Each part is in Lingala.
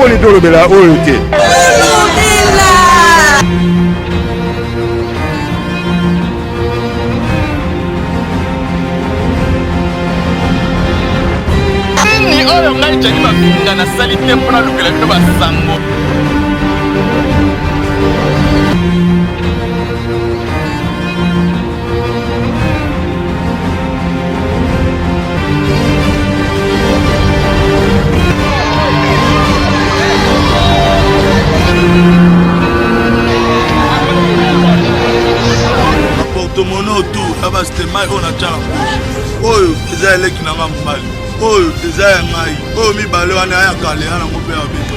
poni tolobela oyo te. oyo ngai jani bafinga nasali te mpona lukela bino basango. Mono tout abastemai on a tchala couche oyo eza eleki na nga mobali oyo eza ya ngai oyo mibale wana ya kale ana ngope ya bika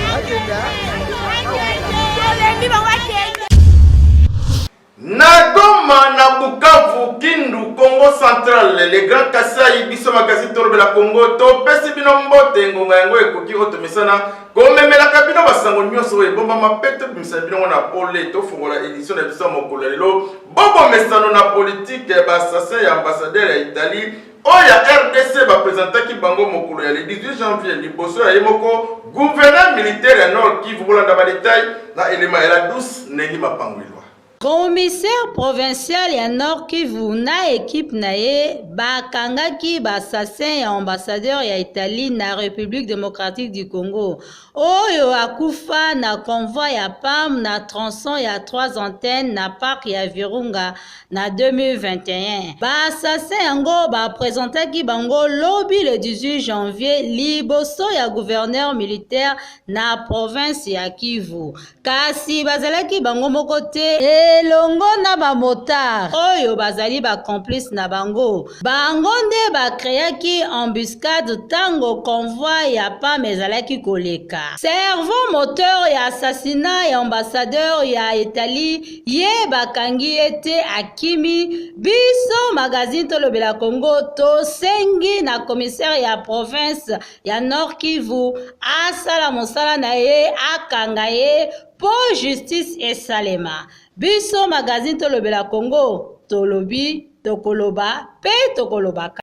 na Goma na Bukavu Kindu Congo Central les grands Kasai biso magazine tolobela Congo to pesi bino mbote ngonga yango ekoki otomesana komemelaka bino basango nyonso ebomba mapeto bimisa bino na pole to fungola édition na biso mokolo lelo bobo mesano na politique bassassin ya ambassadeur ya Italie oya RDC bapresentaki bango mokolo ya le 18 janvier liboso ya yemoko gouverneur militaire ya Nord Kivu bolanda ba détail na elema ya la douce nengi mapangwilo. Commissaire provincial ya Nord Kivu na équipe naye bakangaki bassassin ya ambassadeur ya Italie na République démocratique du Congo oyo akufa na convoi ya PAM na tronçon ya 3 antennes na parc ya Virunga na 2021. Bassassin yango bapresentaki bango lobi le 18 janvier liboso ya gouverneur militaire na province ya Kivu. Kasi bazalaki bango moko te elongo na bamotar oyo bazali ba complice na bango nde bakreaki embuscade tango convoi ya PAM ezalaki koleka. Cerveau moteur ya assassinat ya ambassadeur ya Italie ye bakangi ete akimi biso magazine tolobela Congo tosengi na commissaire ya province ya Nord Kivu asala mosala na ye akanga ye po justice esalema. Biso magazine tolobela Congo tolobi tokoloba pe tokolobaka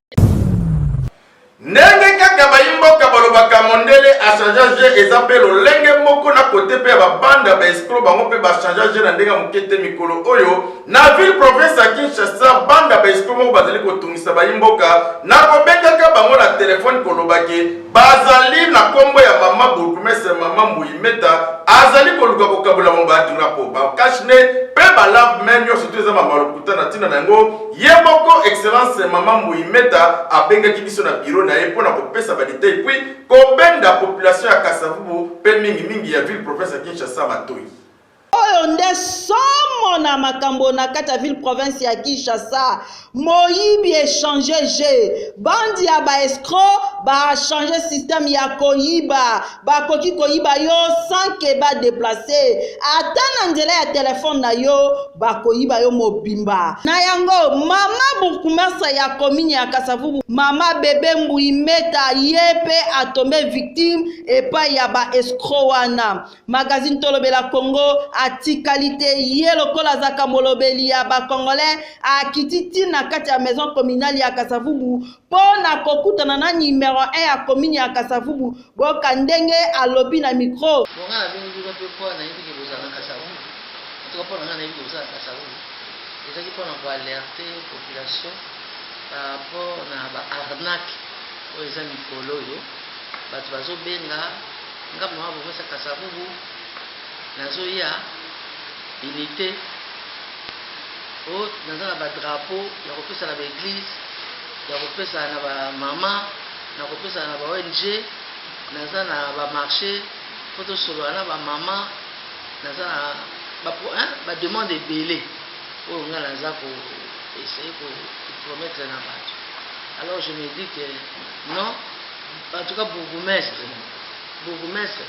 ndenge kaka bayimboka balobaka mondele achangeage eza mpe lolenge moko na kote mpe ya babanda baescro bango mpe bachangeage na ndenge mokete mikolo oyo na ville province ya Kinshasa banda baescro moko bazali kotungisa bayimboka na kobengaka bango na telefone kolobaki bazali na kombo ya mama bourgmestre mama Mbuimeta azali koluka kokabula mo badura po bakashne pe balave men nyonso to eza mama lokuta na ntina na yango ye moko excellence mama Mbuimeta abengaki biso na biro na ye mpona kopesa badetail puis kobenda population ya Kasavubu pe mingi ya ville province ya Kinshasa matoi oyo nde somo na makambo na kati ya ville province ya Kinshasa moyibi échanger je bandi ya ba escroc ba changer système ya koyiba bakoki koyiba yo sans que ba déplacer ata na nzela ya telefone na yo bakoyiba yo mobimba na yango mama bourgmestre ya commune ya Kasavubu mama bebe Mbuimeta ye pe atombe victime epai ya ba escroc wana magazine tolobela Congo atikalité ye lokola zaka molobeli ya ba congolais akititi na kati ya maison communale ya Kasavubu pona kokutana na numéro 1 ya commune ya Kasavubu boka ndenge alobi na micro bonga bingi ko pe po na yiki bozana Kasavubu to po na yiki bozana Kasavubu ezaki pona ko alerter population par rapport na ba arnaque oyo eza mikolo yo bato bazobenga ngambo na bomesa Kasavubu nazoya unité o naza na badrapeau ya kopesa na baeglise ya kopesa na bamama na kopesa na ba ONG naza na bamarché po tosolola na bamama naza na bademande ebele oyo nga naza koessaye kopromettre na bato. Alors je me dis que non, en tout cas bourgmestre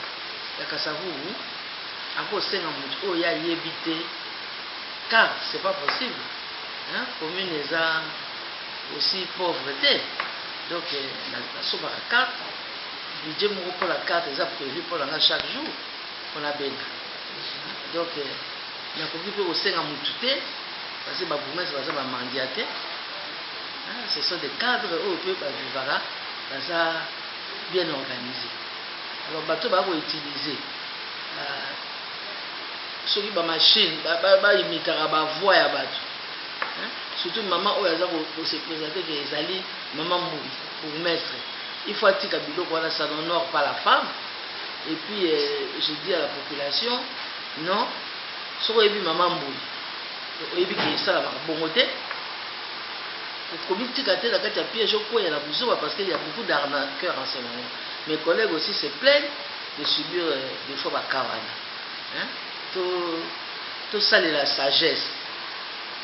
ya Kasavubu akosenga mutu oyo ayebi te car c'est pas possible hein commune eza aussi pauvreté donc nasobaka carte budget moko pour la carte eza prévu pour la chaque jour on a benga donc nakoki mpe kosenga mutu te parce que babourgmestre baza bamandia te ce sont des cadres oyo mpe bavivaka baza bien organisé Alors bateau va utiliser soki ba machine ba imitaka ba voix ya bato. Surtout maman oyo aza ko se présenter que ezali maman Mboui pour maître. Il faut atika biloko wana ça n'honore pas la femme. Et puis je dis à la population non, soko yebi maman Mboui. Oyebi que ça va bongo te. Comme tu as la carte à piège au coin, il y a parce qu'il y a beaucoup d'arnaqueurs en ce moment. Mes collègues aussi se plaignent de subir des fois la caravane. Tout ça, c'est la sagesse.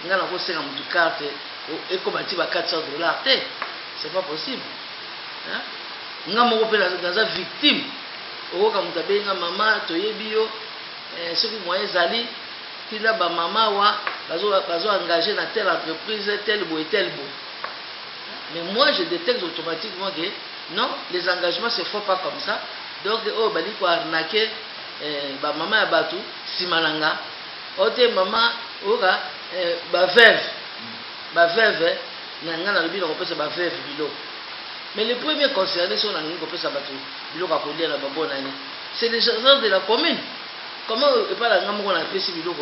Nous avons fait une carte et comme tu vas $400, c'est pas possible. Nous avons fait une victime. Comme tu as dit, maman, tu es bio, ceux qui m'ont zali, qui là, maman, ils ont engagé dans telle entreprise, tel beau et tel beau. Mais moi, je détecte automatiquement que non, les engagements ne se font pas comme ça. Donc, oh, il faut arnaquer maman à Batou, Simalanga. Ote maman, oka, veuve, n'a pas le bilo, on peut se veuve bilo. Mais les premiers concernés sont dans le qu'on peut se battre, bilo à coller la bonne année. C'est les gens de la commune. Comment pas la gamme qu'on a fait si bilo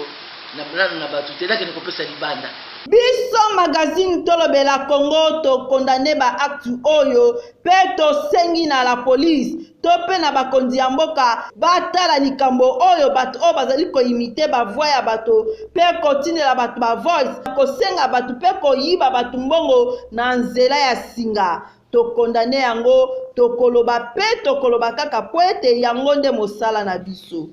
na Batou, c'est là que nous peut se libanda. Biso magazine Tolobela Congo to condamné ba acte oyo pe to sengi na la police to pe na bakonzi ya mboka batala likambo oyo bato o bazali ko imiter ba voix ya bato pe continue la bato ba voice ko senga bato pe ko yiba bato mbongo na nzela ya singa to condamné yango to koloba pe to koloba kaka poete yango nde mosala na biso.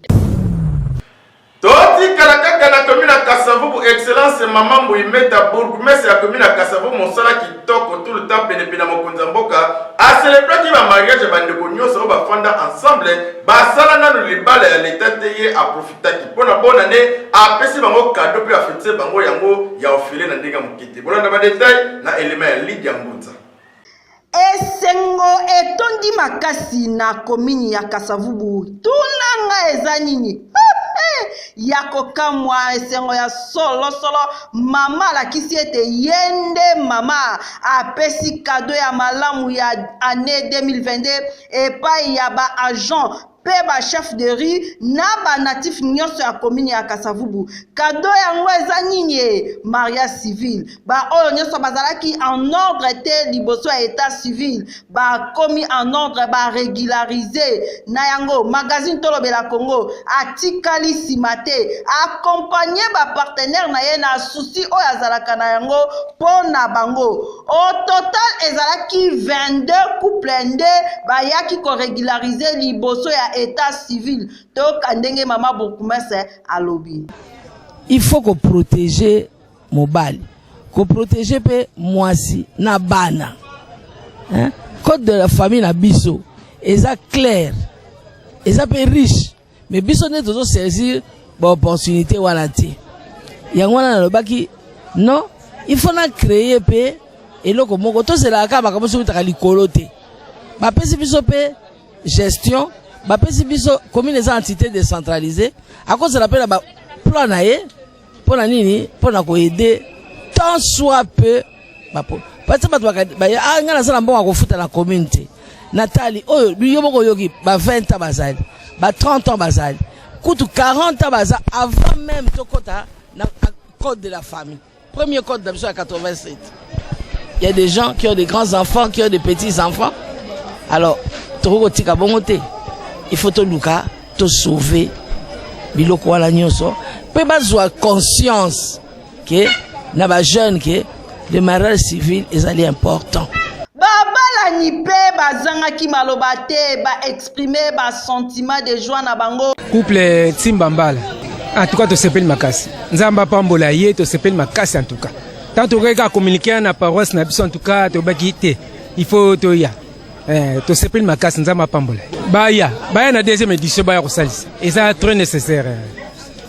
Toti kalakaka na commune à Kassavo pour excellence maman Mouimeta bourgmestre ya commune à Kassavo mosala kitoko tout le temps pene mon konzamboka a célébrer ki ba mariage bande ko nyoso ba fanda ensemble ba sala na le libala ya l'état teye a profiter ki pona bonne année a pesi bango cadeau pe a fêter bango yango ya ofile na ndinga mukiti bolanda ba détail na élément ya Lydia Mbutsa. Esengo etondi makasi na commune ya Kasavubu tunanga eza nini yako kamwa esengo ya solo mama la kisi ete yende mama apesi cadeau ya malamu ya année 2022 epai ya ba agent pe chef de riz na ba natif nyonso ya commune ya Kasavubu cadeau yango eza nini mariage civil ba oyo nyonso bazalaki en ordre te liboso ya état civil ba komi en ordre ba régulariser na yango magazine Tolobela Congo atikali simate accompagné ba partenaire na ye na souci oyo azalaka na yango pona bango au total ezalaki 22 couple nde ba yaki ko régulariser liboso ya état civil to kandenge mama bourgmestre à lobby. Il faut qu'on protège mobile, qu'on protège pe moisi na bana. Hein? Code de la famille na biso, eza clair, eza pe riche, mais biso ne toujours saisir bon opportunité wana te. Yangwana na lobaki non, il faut na créer pe eloko moko to c'est la ka ba kamoso ta likolo te. Ba pesi biso pe gestion ba pesi biso commune les entités décentralisées à cause de la peine ba plan naé pour la nini pour na ko aider tant soit peu ba po parce que ba ya ngana sala mbongo ko futa na communauté Nathalie oyo biyo moko yoki ba 20 ans bazali ba 30 ans bazali kutu 40 ans bazali avant même tokota na code de la famille premier code de la 87. Il y a des gens qui ont des grands enfants qui ont des petits enfants alors toko tika bongote il faut te luka te sauver biloko wala nyonso pe bazwa conscience que na ba jeune que le mariage civil est important. Babala ni pe bazangaki maloba te ba exprimer ba sentiment de joie na bango couple Timbambala en tout cas to sepel makasi nzamba pambola ye to sepel makasi en tout cas tant to reka communiquer na paroisse na biso en tout cas to bakite il faut to ya to sepel makasi nzamba pambola baya na deuxième édition baya ko salisa et ça très nécessaire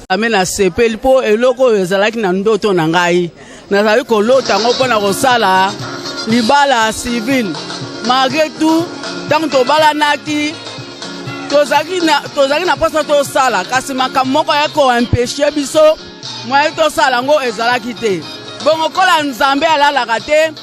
amena sepel po eloko ezalaki na ndoto na ngai nazali ko lota ngo pona ko sala libala civil malgré tout tant to bala naki tozaki na posa to sala kasi makambo moko ya ko empêcher biso moye to sala ngo ezalaki te bongo kola nzambe alalaka te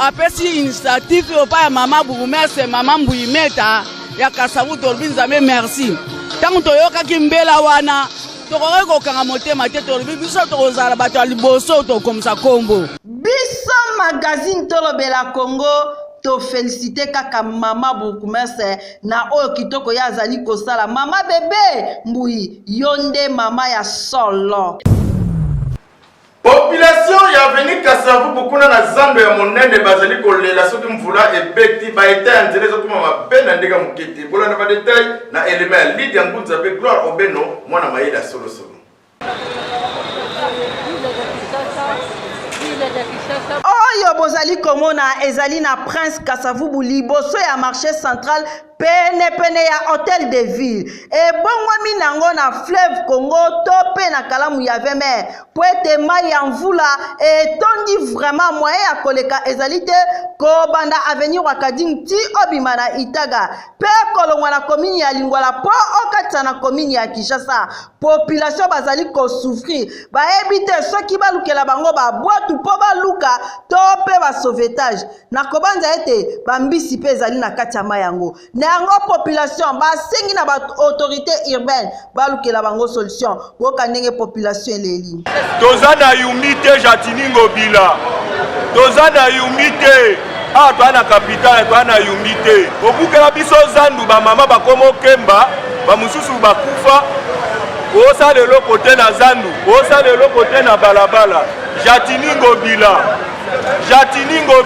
apesi initiative opa ya mama bourgmestre mama Mbuimeta ya Kasavu tolobi nzambe merci ntango toyokaki mbela wana tokoki kokanga motema te tolobi biso tokozala bato ya liboso tokomisa kombo biso magazine tolobela Congo to féliciter kaka mama bourgmestre na oyo kitoko ya azali kosala mama bébé mbui yonde mama ya solo. Population ya veni Kasavu bukuna na zando ya monene bazali kolela soki mvula ebeti ba eta nzela zokuma mabena ndeka mukete bola na ba detail na element ya Lydia Ngunza pe Gloire Obeno mwana mayela solo solo. Oyo bozali komona ezali na Prince Kasavubu liboso ya marché central pene ya hôtel de ville et bongwami nango na fleuve Congo to pe na kalamu ya Vemer po ete mai ya mvula etondi vraiment moyen ya koleka ezali te kobanda avenir Wakading ti obima na Itaga pe kolongwa na komini ya Lingwala po okatisa na komini ya Kinshasa population bazali kosouffrir bayebi te soki balukela bango babwatu po baluka to pe ba sauvetage na kobanza ete bambisi pe ezali na kati ya mai yango nango population basengi na ba autorité urbaine balukela bango solution boka ndenge population eleli tozana yumite jatiningo bila tozana yumite twana capitale twana yumite obukela biso zandu ba mama bakomo kemba ba mususu bakufa osa lelo kote na zandu osa lelo kote na balabala jatiningo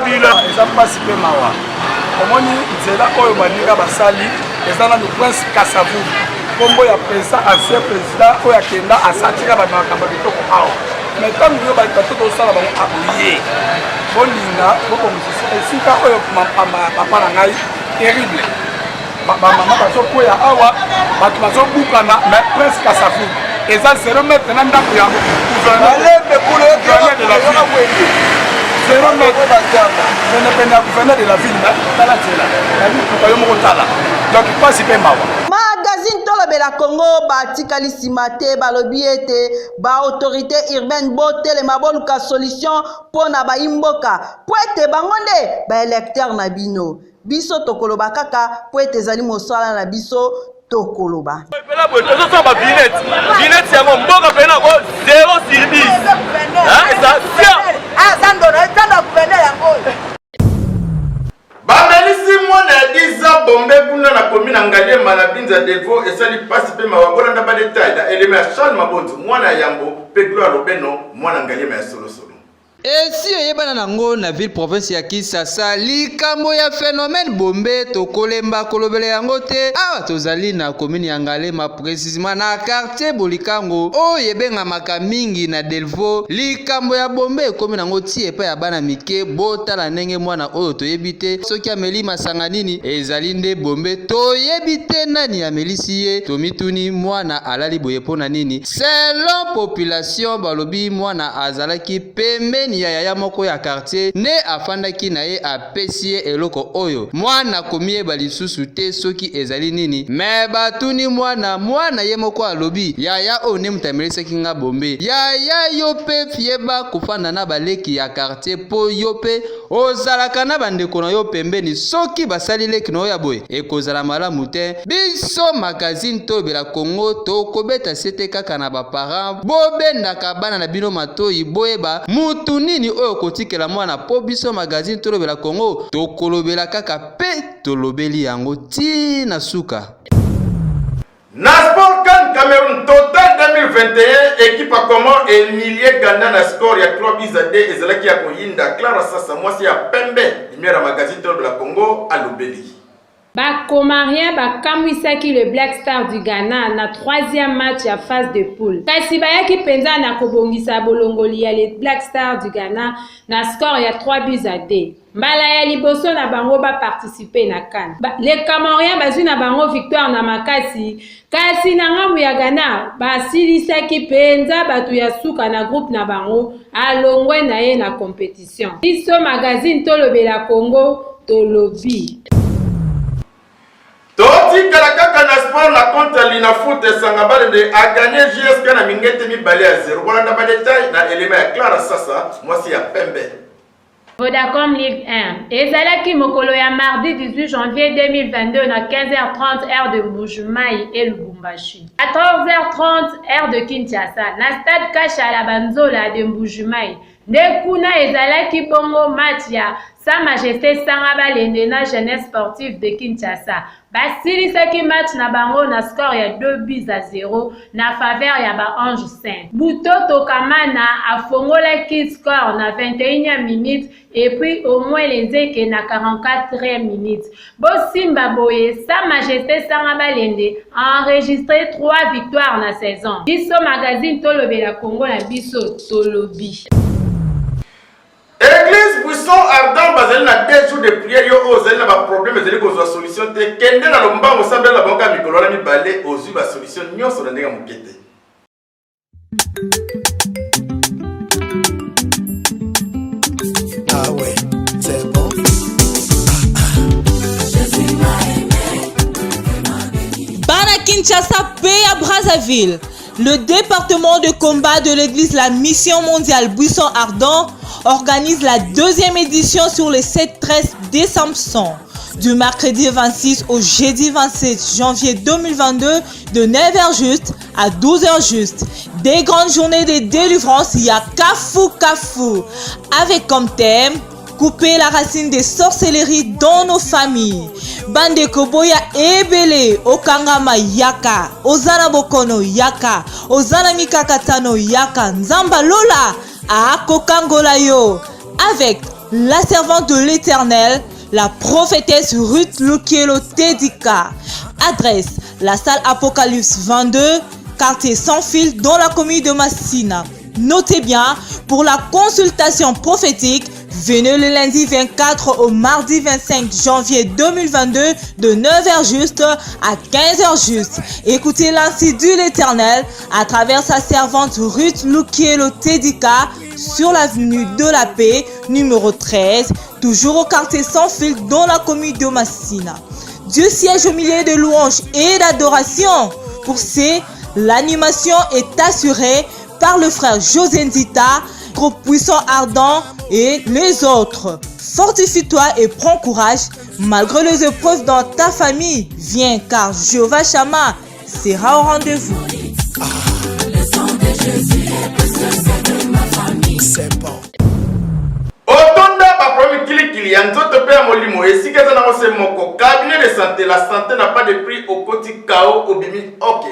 bila eza mpasi mpe mawa omoni nzela oyo baninga basali eza nanu Prince Kasavu kombo ya président ancien président oyo akenda asatika bato makambo ya kitoko awa me ntango yo bato tosala bango aboye bolinga bokongisa esika oyo papa na ngai terrible bamama bazokwea awa bato bazobukana me Prince Kasavu eza 0 mètre na ndako ya gouverneur de la ville 0 mètre gouverneur de la ville tala nzela nayo moko tala donc pasi mpe mawa magazine tolobela Congo batikali nsima te balobi ete baautorité urbaine botelema boluka solution mpo na bayimboka po ete bango nde baélecteur na bino biso tokoloba kaka po ete ezali mosala na biso tokoloba tozosa ba vinette yango mboka pena ko 0 sur 10 bamelisi mwana ya 10 bombe kuna na komi na Ngaliema na Binza Devo esali pasi pe mawabola na ba detail na element ya Charles Mabonzo mwana ya Yambo pe Gloire Obeno mwana Ngaliema ya solo solo. esi oyebana nango na ville province ya Kinshasa likambo ya phénomène bombe tokolemba kolobela yango te awa tozali na commune ya Ngaliema précisément na quartier Bolikango oyo ebengamaka mingi na Delvo likambo ya bombe ekomi nango ti epai ya bana mike botala ndenge mwana oyo toyebi te soki ameli masanga nini ezali nde bombe toyebi te nani amelisi ye tomituni mwana alali boye mpona nini selon population balobi mwana azalaki pembeni ya yaya moko ya quartier ne afandaki na ye apesi ye eloko oyo mwana komie balisusu te soki ezali nini me batuni mwana ye moko alobi yaya oyo ne mutamelisaki nga bombe yaya yo pe fieba kufanda na baleki ya quartier po yo pe ozalaka na bandeko na yo pembeni soki basali leki na yo ya boye ekozala malamu te biso magazine tolobela Congo tokobeta sete kaka na baparent bobendaka bana na bino matoyi boyeba mutu nini oyo kotikela mwana po biso magazine tolobela Congo tokolobela kaka pe tolobeli yango ti na suka. Na Sport CAN Cameroun total 2021 équipe à comment Emilie Ganda na score ya 3-2 ezalaki ya koyinda Clara Sasa mwasi ya pembe lumière magazine tolobela Congo alobeli. Bakomarien bakamwisaki le Black Star du Ghana na 3e match ya phase de poule. Kasi bayaki penza na kobongisa bolongoli ya le Black Star du Ghana na score ya 3-2. Mbala ya liboso na bango ba participer na CAN. Les Camerouniens bazwi na bango victoire na makasi. Kasi na ngambu ya Ghana basilisaki penza batu ya suka na groupe na bango alongwe na ye na compétition. Biso magazine tolobela Congo tolobi. Toti Kalakaka na sport na compte Lina Foot Sangabale de a gagné JSK na mingete mi balé à 0. Voilà na détail na élément ya Clara Sasa, moi c'est ya Pembe. Vodacom Ligue 1. Ezalaki mokolo ya mardi 18 janvier 2022 na 15h30 heure de Mbujimayi et Lubumbashi. 14h30 heure de Kinshasa na stade Kashala Banzola de Mbujimayi. Nekuna ezalaki bongo match ya Sa Majesté Sanga Balende na Jeunesse Sportive de Kinshasa. Basilisaki match na bango na score ya 2-0 na faveur ya ba Ange Saint. Butoto Kamana afongolaki score na 21e minute et puis au moins les Zeke na 44e minute. Bosimba Boye, Sa Majesté Sanga Balende a enregistré 3 victoires na saison. Biso magazine Tolobela Congo na biso Tolobi. Église Buisson Ardent bazali na 2 jours de prière yo ozali na ba problème ezali kozwa solution te kende na lombango sambela bango mikolo na mibale ozwi ba solution nyonso na ndenge mokete. Ah ouais, c'est bon. Bana Kinshasa paix à Brazzaville. Le département de combat de l'église La Mission Mondiale Buisson Ardent organise la 2e édition sur le 7-13 décembre du mercredi 26 au jeudi 27 janvier 2022 de 9h juste à 12h juste. Des grandes journées de délivrance, il y a Kafou avec comme thème couper la racine des sorcelleries dans nos familles. Bande Koboya Ebele, Okangama Yaka, Ozana Bokono Yaka, Ozana Mikakatano Yaka, Nzamba Lola, Akokangolayo, avec la servante de l'Éternel, la prophétesse Ruth Lukielo Tedika. Adresse, la salle Apocalypse 22, quartier Sans Fil dans la commune de Massina. Notez bien, pour la consultation prophétique, venez le lundi 24 au mardi 25 janvier 2022 de 9h juste à 15h juste. Écoutez l'ainsi de l'Éternel à travers sa servante Ruth Lukielo Tedika sur l'avenue de la Paix, numéro 13, toujours au quartier Sans Fil dans la commune de Massina. Dieu siège au milieu de louanges et d'adoration. Pour ces, l'animation est assurée par le frère José Nzita, groupe Buisson Ardent et les autres. Fortifie-toi et prends courage malgré les épreuves dans ta famille. Viens car Jéhovah Shammah sera au rendez-vous. C'est bon. Otonda ba problème kilikili ya nzoto pe ya molimo esika za na kose moko cabinet de santé la santé n'a pas de prix au koti kao obimi OK.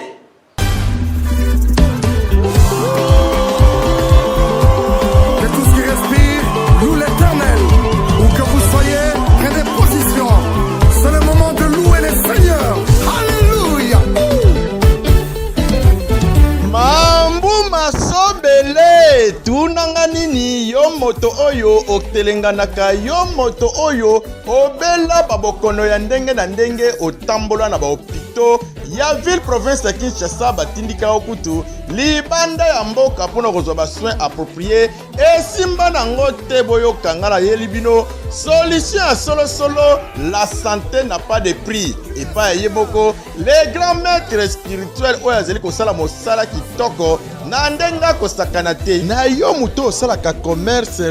Tunanga nini yo moto oyo otelenganaka yo moto oyo obela babokono ya ndenge na ndenge otambola na baopito ya ville province ya Kinshasa batindika okutu libanda ya mboka mpona kozwa basoin approprié esimba nango te boyokanga na yeli bino solution ya solosolo la santé n'a pas de prix epa ye moko les grands maîtres spirituels oyo azali kosala mosala kitoko na ndenga kosakana te na yo moto osalaka commerce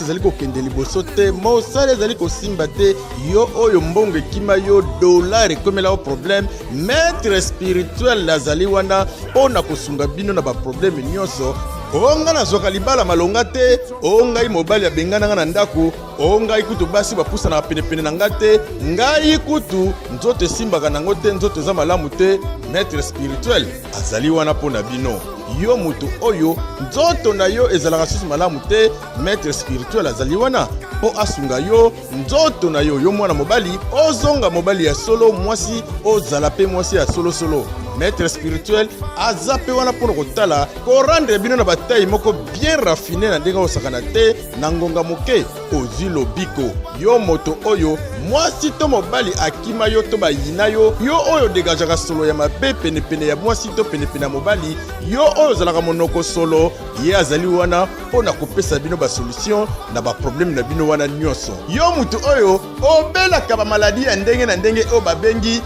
ezali kokende liboso te mosala ezali kosimba te yo oyo mbongo ekima yo dollar ekomela o problème maître spirituel azali wana mpona kosunga bino na baproblème nyonso onga nazwaka libala malonga te ongai mobali abengana nga na ndako ongai kutu basi bapusa na penepene na nga te ngai kutu nzoto esimbaka nango te nzoto eza malamu te maître spirituel azali wana mpona bino yo mutu oyo nzoto na yo ezalaka susu malamu te maître spirituel azali wana mpo asunga yo nzoto na yo yo mwana mobali ozonga mobali ya solo mwasi ozala pe mwasi ya solosolo maître spirituel aza pe wana mpona kotala korendre bino na bataille moko bien raffiné na ndenge osakana te na ngonga moke ozwi lobiko yo moto oyo mwasi to mobali akima yo to bayina yo yo oyo dégagaka solo ya mabe penepene ya mwasi to penepene ya mobali yo oyo ozalaka monoko solo ye azali wana mpona kopesa bino basolution na baproblème na bino wana nyonso yo moto oyo obelaka bamaladi ya ndenge na ndenge oyo babengi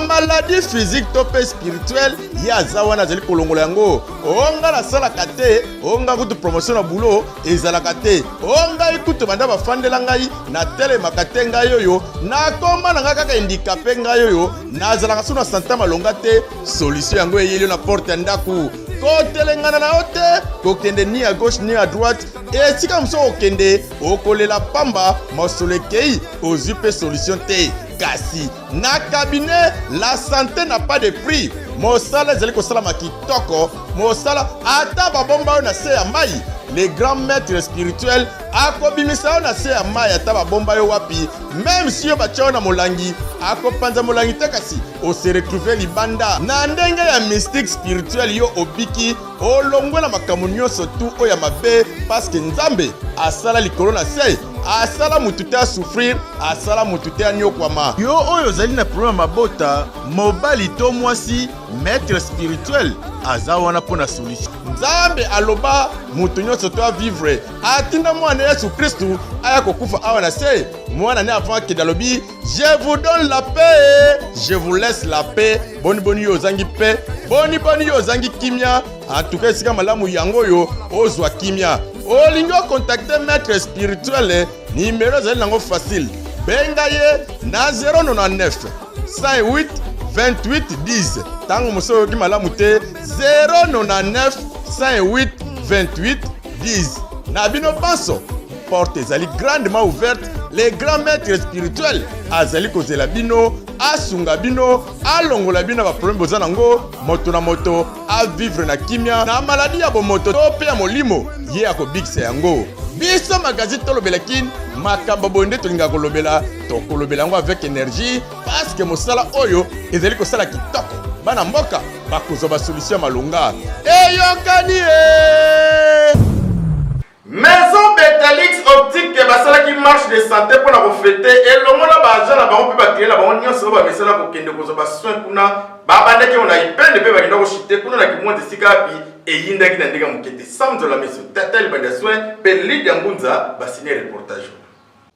maladie physique to pe spirituelle ye aza wana azali kolongola yango onga nasalaka te onga kutu promotion na boulot ezalaka te onga ikutu banda bafandela ngai natelemaka te ngai oyo nakoma na ngai kaka handicapé ngai oyo nazalaka so na santa malonga te solution yango eyeli na porte ya ndako kotelengana na yo te kokende ni à gauche ni à droite esika mosusu okende okolela pamba mosolo ekei ozwi mpe solution te kasi na cabinet la santé n'a pas de prix mosala ezali kosalama kitoko mosala ata babomba oyo na se ya mai les grands maîtres spirituels akobimisa yo na se ya mai ata babomba yo wapi même si yo batia yo na molangi akopanza molangi te kasi ose retrouve libanda na ndenge ya mystique spirituel yo obiki olongwela makambo nyonso tu oyo ya mabe parceke nzambe asala likolo na se asala mutu te asouffrir asala mutu te anyokwama yo oyo ozali na problème mabota mobali to mwasi maître spirituel aza wana mpo na solution nzambe aloba mutu nyonso to avivre atinda mwana yesu kristu aya kokufa awa na se mwana ne avant akende alobi je vous donne la paix je vous laisse la paix boni boni yo ozangi paix boni boni yo ozangi kimia en tout cas esika malamu yango oyo ozwa kimia olingi ocontacte maître spirituel nimero ezali nango facile benga ye na 099 58 28 10 tango moso oyoki malamu te 099 58 28 10 na bino banso porte ezali grandement ouverte les grands maîtres spirituels azali kozela bino asunga bino alongola bino baproblème boza nango moto na moto avivre na kimia na maladi ya bomoto to mpe ya molimo ye akobikisa yango biso magazine tolobelaki makambo boye nde tolingaka kolobela tokolobela yango avec énergie parce que mosala oyo ezali kosala kitoko bana mboka bakozwa basolution ya malonga eyokani Maison Betalix Optique basalaki marche de santé pour la refléter et longo na baza na bango pe bakile na bango nyonso ba mesala ko kende ko ba soin kuna ba bandaki on a ipende pe bakenda ko chite kuna na kimonte sikapi e yindaki na ndenge mukete samzo la maison tatel banda soin pe Lydia Ngunza ba signer reportage.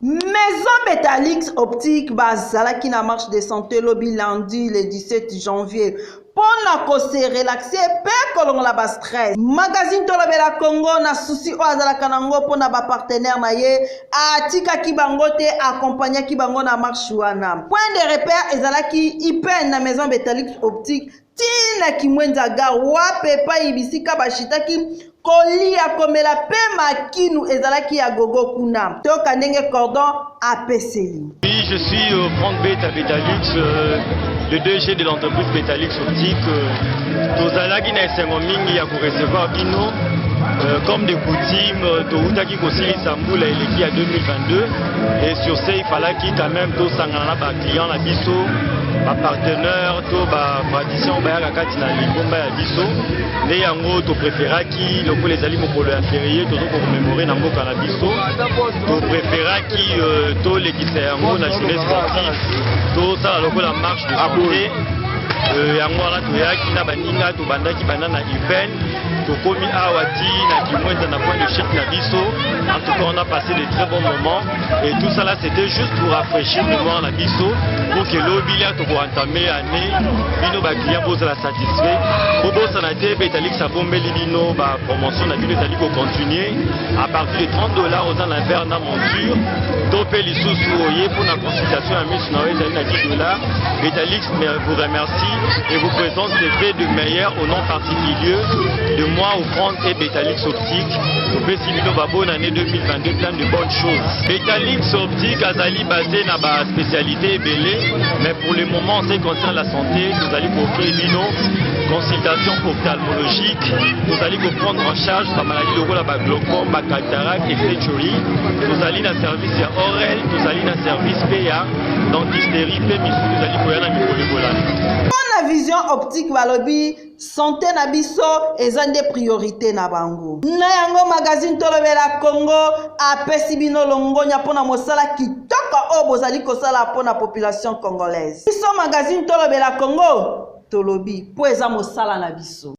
Maison Betalix Optique bazalaki na marche de santé lobby lundi le 17 janvier. Pona ko se relaxer pe kolongola ba stress. Magazine tolobela Congo na souci o azalaka nango pona ba partenaire na ye atika ki bango te accompagner ki bango na marche wana. Point de repère ezalaki ipen na Maison Betalix Optique tina kimwenza ga wape pa ibisika bashitaki kolia komela pe makinu ezalaki ya gogo kuna. Toka ndenge cordon apeseli. Oui, je suis Franck Beta Betalix le DG de l'entreprise Betalix Optique. Tozalaki na esengo mingi ya ko recevoir bino comme des coutumes toutaki kosilisa mbula eleki ya 2022 et sur ce il fallait quand même tosangana na ba client na biso ba partenaire to ba praticien bayaka kati na lingomba ya biso nde yango to préféraki lokola ezali mokolo ya férié tozo ko commémorer na mboka na biso to préféraki to lekisa yango na journée sportive to sala lokola marche de santé yango wana toyaki na baninga tobandaki banda na Upen tokomi awa ti na kimwenza na point de chute na biso. En tout cas on a passé de très bons moments et tout ça là c'était juste pour rafraîchir mémoire na biso pour que l'obilia toko entamer année bino ba client bozala satisfait bobosa na te Betalix abombeli bino ba promotion na bino ezali ko continuer à partir de $30 aux en verre na monture to pe lisusu oye pour la consultation à miss na ezali na $10. Betalix vous remercie et vous présente des faits de meilleur au nom particulier de moi au front et Betalix Optique. Vous pouvez suivre bonne année 2022, plein de bonnes choses. Betalix Optique azali basé na ba spécialité belé, mais pour le moment en ce qui concerne la santé, nous allons offrir bino consultation ophtalmologique, nous allons prendre en charge la maladie de la glaucome, la cataracte, etc. Nous allons un service oral, nous allons un service PA, dentisterie, nous allons pour un na vision optique balobi santé na biso eza nde priorité na bango na yango magazine tolobela Congo apesi bino longonya pona mosala kitoko o bozali kosala pona population congolaise biso magazine tolobela Congo tolobi po eza mosala na biso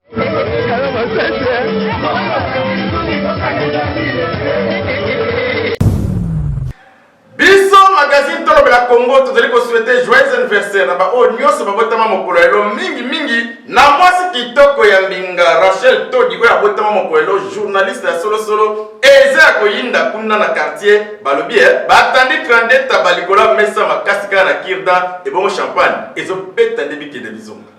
biso magazine tolobela la Congo tozali ko souhaiter joyeux anniversaire na ba o nyonso babotama mokolo elo mingi na mwasi kitoko ya mbinga Rachel Todi ko ya botama mokolo elo journaliste ya solo eza ko yinda kuna na quartier balobi batandi 32 tabalikola mesa makasi kana na kirda et bon champagne ezo peta ndebiki de bizonga.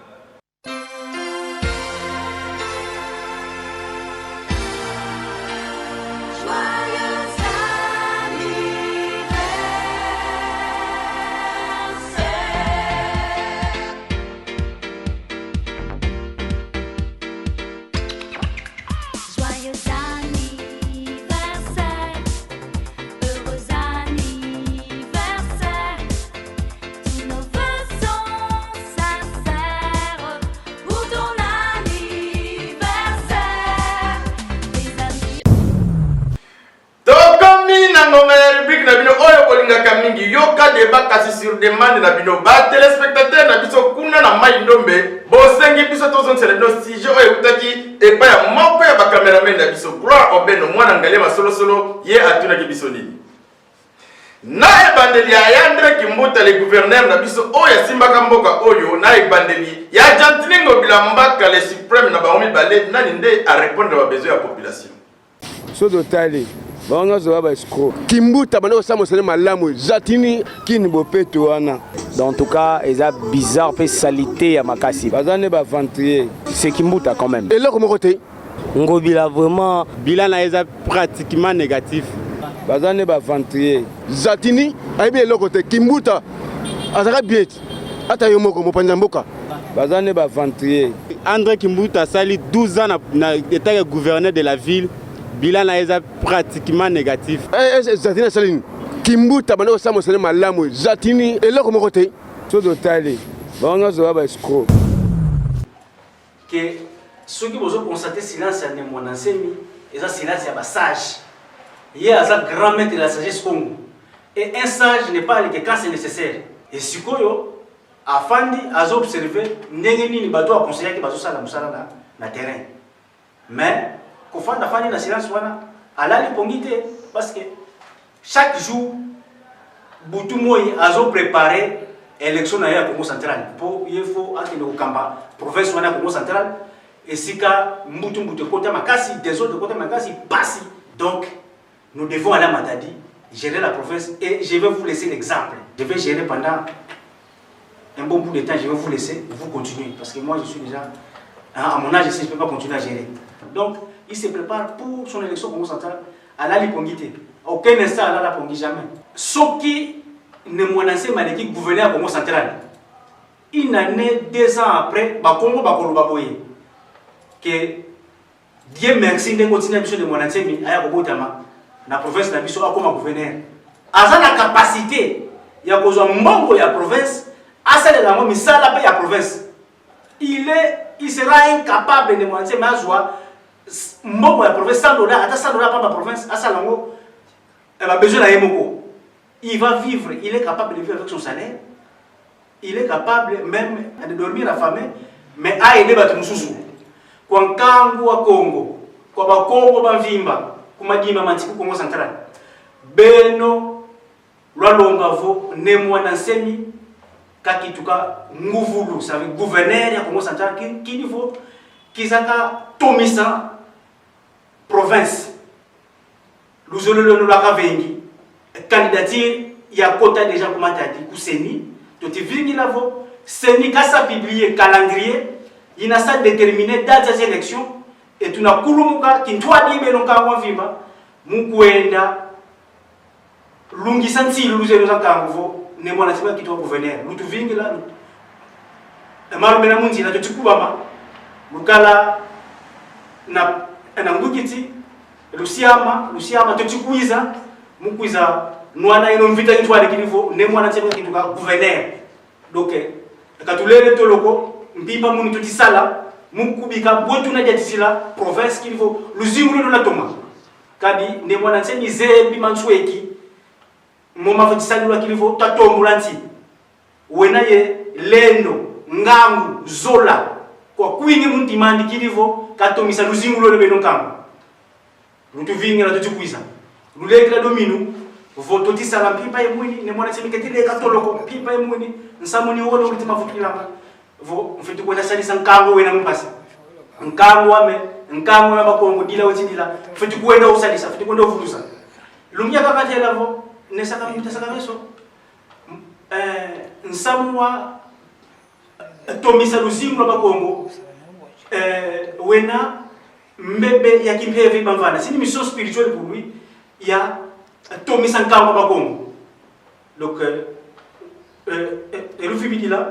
Yoka débat kasi sur demande na bino ba téléspectateur na biso kuna na mai ndombe bosengi biso tozon sele no sujet oyo utaki e pa ya moko ya ba cameraman na biso Gloire Obeno mwana ngale masolo ye atuna ki biso nini na ebandeli ya Yandre Kimbuta le gouverneur na biso oyo simbaka mboka oyo na ebandeli ya Jantiningo Bilambaka le suprême na baomi balé nani nde a répondre à besoin ya population so totali Banga zo ba escroc. Kimbuta bana osamo sele malamu zatini kini bopeto wana. En tout cas, eza bizarre pe salité ya makasi. Bazane ba ventrier. C'est Kimbuta quand même. Et là comment côté? Ngobila vraiment bilan eza pratiquement négatif. Bazane ba ventrier. Zatini aibi le côté Kimbuta. Azaka bien. Ata yomoko mopanda mboka. Bazane ba ventrier. André Kimbuta sali 12 ans na état gouverneur de la ville. Bilan est pratiquement négatif. Zatini Saline. Kimbuta bana osamo sele malamu zatini et là comment côté so totali banga zo ba escroc que ceux qui vont constater silence à mon enseigne et ça silence ya ba sage. Il y a ça grand maître de la sagesse Congo. Et un sage n'est pas que quand c'est nécessaire. Et sikoyo afandi azo observer ndenge nini bato a conseiller que bazo sala musala na terrain. Mais qu'on fasse la na silence wana alali pongite parce que chaque jour Boutou Moyi a préparé l'élection à Congo central pour il faut attendre au Kamba province wana Congo central et sika Mbutu côté Makasi des autres côté Makasi passent donc nous devons aller à Matadi gérer la province et je vais vous laisser l'exemple je vais gérer pendant un bon bout de temps je vais vous laisser vous continuer parce que moi je suis déjà à mon âge ici je ne peux pas continuer à gérer donc il se prépare pour son élection au Congo central à la Lipongité. Aucun instant à la Pongi jamais. Ce qui ne menaçait pas l'équipe gouverneur au Congo central. Une année, 2 ans après, le Congo Bakolobaboye. Que Dieu merci de continuer de menacer la province de Bisso comme gouverneur. À la capacité, il y a besoin de la province, à celle de la province. Il sera incapable de menacer ma joie. Mboko ya province $100 ata $100 par ma province à Salango elle a besoin d'aller moko il va vivre il est capable de vivre avec son salaire il est capable même de dormir la famille mais à aider batu mususu kwa nkangu wa Congo kwa ba Congo ba vimba kuma dima mantiku Congo central beno lwalonga vo ne mwana nsemi kakituka nguvulu ça veut gouverneur ya Congo central qui niveau kizaka tomisa province luzololo lwaka vengi candidature ya kota déjà comment t'as dit kuseni to te vingi lavo seni kasa publier calendrier ina sa déterminer date des élections et tuna kulumuka kintwa dibe lonka wa vimba mukwenda lungi santi luzelo za kango ne mwana tiba kitwa gouverneur lutu vingi la maru mena munzi na tukubama mukala na ngukiti lusiama tochikuiza mukwiza nwana ino mvita kitwale kilivo ne mwana tsemba kituka gouverneur donc katulele toloko mpipa muni totisala mukubika botu na jatisila province kilivo luzingulo na toma kadi ne mwana tsembi zebi mansweki moma fotisalwa kilivo tatombulanti wena ye lendo ngangu zola kwa kuingi muntimandi kilivo katomisa luzingulo lebe nonkango lutuvinga la tuchikuiza lulekela dominu voto ti sala pipa emwini ne mwana semiketi le katoloko pipa emwini nsamuni wona ulitima vukila vo mfiti kwenda salisa nkango wena mpasi nkango ame nkango ya bakongo dila wetidila mfiti kwenda usalisa mfiti kwenda uvulusa lumya kakatela vo nesaka mtasaka meso nsamwa tomisa luzingo bakongo wena mbebe ya kimpeve bamvana sini mission spirituelle pour lui ya tomisa nkango bakongo donc erufibidila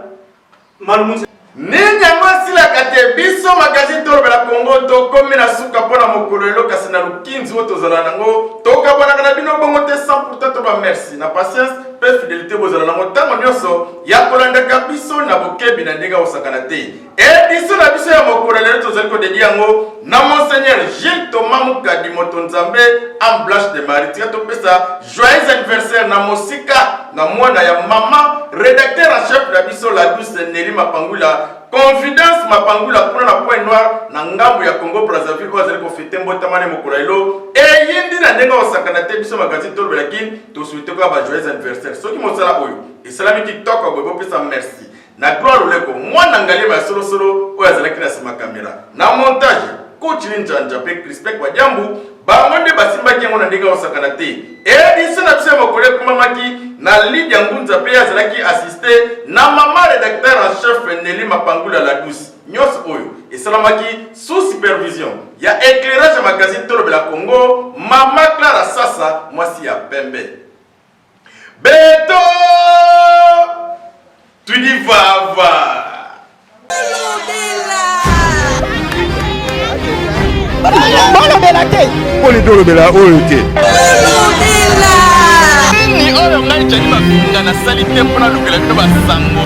malumunza ninyango silaka te biso magazine tolobela kongo tokomi na suka mpona mokolo elokasi na lukinzi oyo tozala nango tokabwanaka na bino bongo te 100% toba merci na patience mpe fidélité bozala nango ntango nyonso ya kolandaka biso na bokebi na ndenge osakana te edition na biso ya mokolo lelo tozali kodedi yango na monseigneur Gilles Thomas Mukadi moto nzambe en blanche de Marie tika topesa joyeux anniversaire na mosika na mwana ya mama rédacteur en chef na biso la douce Nelly Mapangula confidence Mapangula kuna na point noir na ngambo ya Congo Brazzaville ko azali ko fete mbotama ne mokolo lelo yindi na ndenge osakana te biso magazine tolobela kin to souhaiter ko ba joyeux anniversaire soki mosala oyo esalami TikTok ko bobo pesa merci na gloire oleko mwana ngale ba solo solo oyo azalaki na sima kamera na montage coaching njanja pe respect kwa jambu ba monde basimba kengo na ndenge osakana te edition na biso mokole kumamaki na Lydia Ngunza pe azalaki assister na mama rédacteur en chef Nelly Mapangula la douce nyos oyo esalamaki sous supervision ya éclairage magazine tolobela Congo mama Clara Sasa mwasi ya pembe beto tu dis va bolobela te poli tolobela oyo te nini oyo ngai jani mafinga nasali te mpona lukela bino basango